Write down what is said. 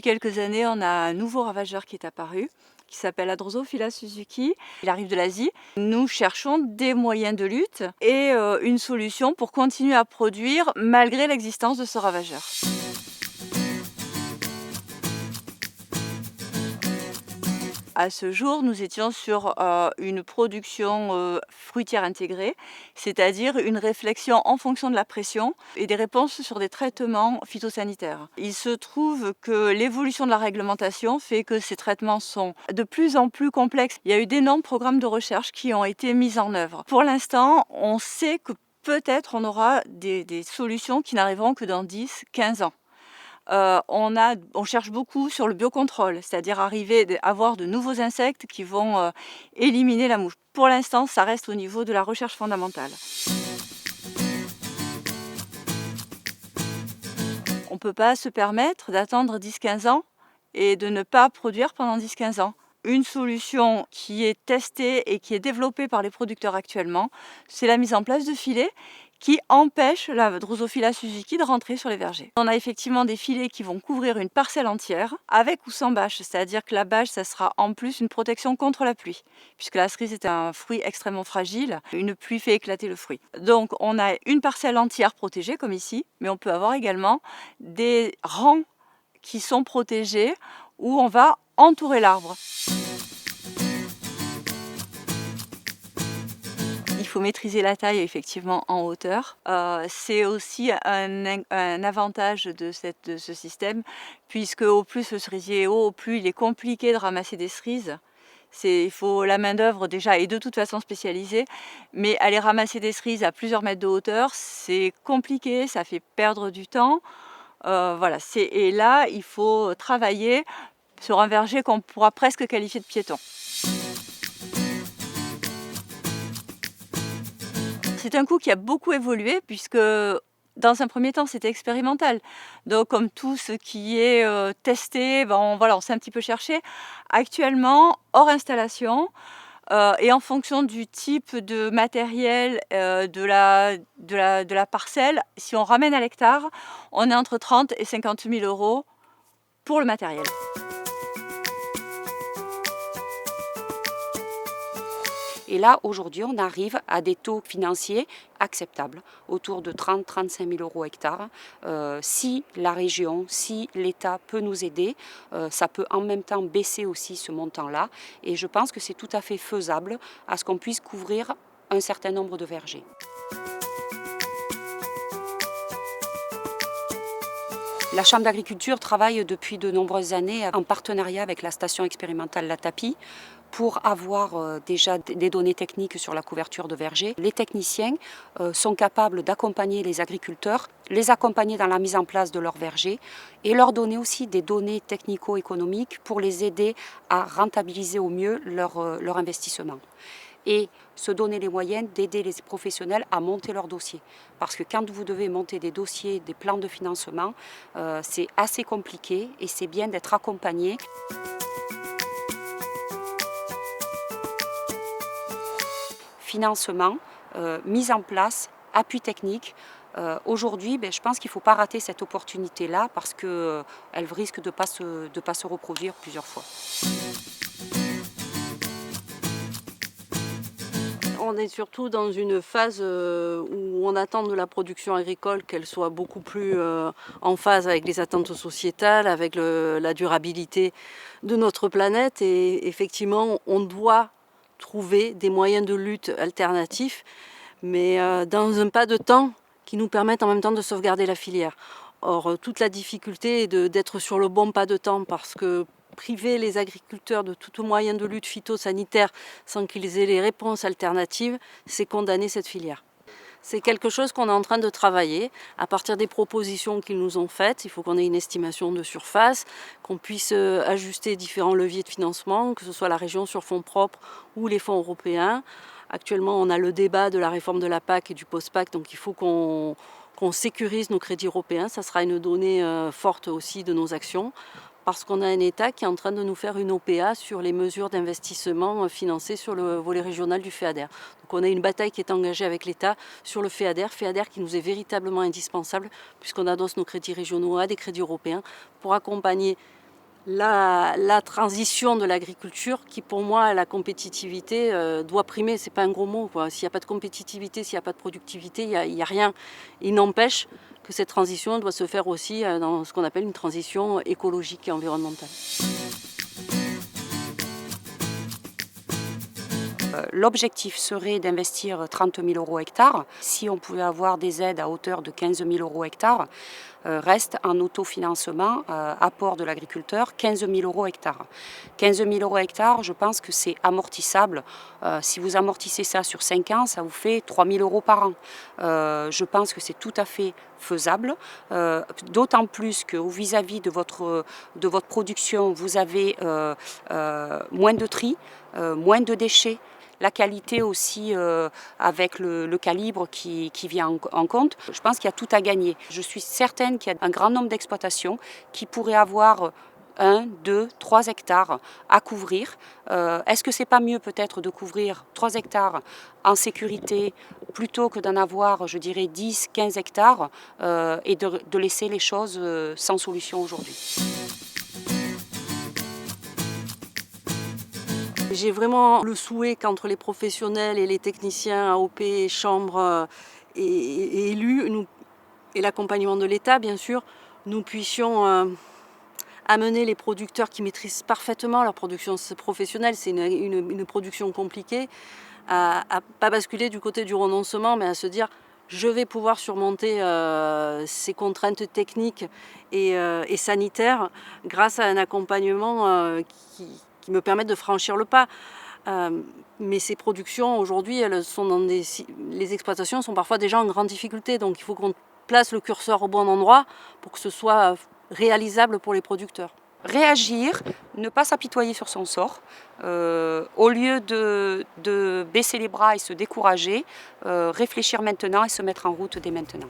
quelques années, on a un nouveau ravageur qui est apparu, qui s'appelle la Drosophila suzuki. Il arrive de l'Asie. Nous cherchons des moyens de lutte et une solution pour continuer à produire malgré l'existence de ce ravageur. À ce jour, nous étions sur une production fruitière intégrée, c'est-à-dire une réflexion en fonction de la pression et des réponses sur des traitements phytosanitaires. Il se trouve que l'évolution de la réglementation fait que ces traitements sont de plus en plus complexes. Il y a eu d'énormes programmes de recherche qui ont été mis en œuvre. Pour l'instant, on sait que peut-être on aura des solutions qui n'arriveront que dans 10-15 ans. On cherche beaucoup sur le biocontrôle, c'est-à-dire avoir de nouveaux insectes qui vont éliminer la mouche. Pour l'instant, ça reste au niveau de la recherche fondamentale. On ne peut pas se permettre d'attendre 10-15 ans et de ne pas produire pendant 10-15 ans. Une solution qui est testée et qui est développée par les producteurs actuellement, c'est la mise en place de filets qui empêchent la Drosophila suzuki de rentrer sur les vergers. On a effectivement des filets qui vont couvrir une parcelle entière, avec ou sans bâche, c'est-à-dire que la bâche, ça sera en plus une protection contre la pluie, puisque la cerise est un fruit extrêmement fragile, une pluie fait éclater le fruit. Donc on a une parcelle entière protégée, comme ici, mais on peut avoir également des rangs qui sont protégés, où on va entourer l'arbre. Il faut maîtriser la taille effectivement en hauteur. C'est aussi un avantage de ce système, puisque au plus le cerisier est haut, au plus il est compliqué de ramasser des cerises. Il faut la main d'œuvre déjà est de toute façon spécialisée, mais aller ramasser des cerises à plusieurs mètres de hauteur, c'est compliqué, ça fait perdre du temps. Voilà, et là, il faut travailler sur un verger qu'on pourra presque qualifier de piéton. C'est un coût qui a beaucoup évolué puisque dans un premier temps c'était expérimental. Donc comme tout ce qui est testé, on s'est un petit peu cherché. Actuellement, hors installation et en fonction du type de matériel de la parcelle, si on ramène à l'hectare, on est entre 30 et 50 000 € pour le matériel. Et là, aujourd'hui, on arrive à des taux financiers acceptables, autour de 30-35 000 € hectare. Si la région, si l'État peut nous aider, ça peut en même temps baisser aussi ce montant-là. Et je pense que c'est tout à fait faisable à ce qu'on puisse couvrir un certain nombre de vergers. La Chambre d'agriculture travaille depuis de nombreuses années en partenariat avec la station expérimentale La Tapie pour avoir déjà des données techniques sur la couverture de vergers. Les techniciens sont capables d'accompagner les agriculteurs, les accompagner dans la mise en place de leurs vergers et leur donner aussi des données technico-économiques pour les aider à rentabiliser au mieux leur investissement. Et se donner les moyens d'aider les professionnels à monter leurs dossiers. Parce que quand vous devez monter des dossiers, des plans de financement, c'est assez compliqué et c'est bien d'être accompagné. Financement, mise en place, appui technique. Aujourd'hui, je pense qu'il ne faut pas rater cette opportunité-là parce qu'elle risque de pas se reproduire plusieurs fois. On est surtout dans une phase où on attend de la production agricole qu'elle soit beaucoup plus en phase avec les attentes sociétales, avec la durabilité de notre planète. Et effectivement, on doit trouver des moyens de lutte alternatifs, mais dans un pas de temps qui nous permettent en même temps de sauvegarder la filière. Or, toute la difficulté est d'être sur le bon pas de temps parce que priver les agriculteurs de tout moyen de lutte phytosanitaire sans qu'ils aient les réponses alternatives, c'est condamner cette filière. C'est quelque chose qu'on est en train de travailler à partir des propositions qu'ils nous ont faites. Il faut qu'on ait une estimation de surface, qu'on puisse ajuster différents leviers de financement, que ce soit la région sur fonds propres ou les fonds européens. Actuellement, on a le débat de la réforme de la PAC et du post-PAC, donc il faut qu'on sécurise nos crédits européens. Ça sera une donnée forte aussi de nos actions. Parce qu'on a un État qui est en train de nous faire une OPA sur les mesures d'investissement financées sur le volet régional du FEADER. Donc on a une bataille qui est engagée avec l'État sur le FEADER qui nous est véritablement indispensable puisqu'on adosse nos crédits régionaux à des crédits européens pour accompagner la transition de l'agriculture qui, pour moi, la compétitivité doit primer. C'est pas un gros mot, quoi. S'il n'y a pas de compétitivité, s'il n'y a pas de productivité, il y a rien. Il n'empêche que cette transition doit se faire aussi dans ce qu'on appelle une transition écologique et environnementale. L'objectif serait d'investir 30 000 € hectare. Si on pouvait avoir des aides à hauteur de 15 000 € hectare, reste en autofinancement, apport de l'agriculteur, 15 000 € hectare. 15 000 € hectare, je pense que c'est amortissable. Si vous amortissez ça sur 5 ans, ça vous fait 3 000 € par an. Je pense que c'est tout à fait faisable, d'autant plus que vis-à-vis de votre production, vous avez moins de tri, moins de déchets. La qualité aussi avec le calibre qui vient en compte. Je pense qu'il y a tout à gagner. Je suis certaine qu'il y a un grand nombre d'exploitations qui pourraient avoir 1, 2, 3 hectares à couvrir. Est-ce que c'est pas mieux peut-être de couvrir 3 hectares en sécurité plutôt que d'en avoir, je dirais, 10, 15 hectares et de laisser les choses sans solution aujourd'hui? J'ai vraiment le souhait qu'entre les professionnels et les techniciens, AOP, chambres et élus, et l'accompagnement de l'État, bien sûr, nous puissions amener les producteurs qui maîtrisent parfaitement leur production professionnelle, c'est une production compliquée, à ne pas basculer du côté du renoncement, mais à se dire je vais pouvoir surmonter ces contraintes techniques et sanitaires grâce à un accompagnement qui me permettent de franchir le pas. Mais ces productions, aujourd'hui, les exploitations sont parfois déjà en grande difficulté. Donc il faut qu'on place le curseur au bon endroit pour que ce soit réalisable pour les producteurs. Réagir, ne pas s'apitoyer sur son sort, au lieu de baisser les bras et se décourager, réfléchir maintenant et se mettre en route dès maintenant.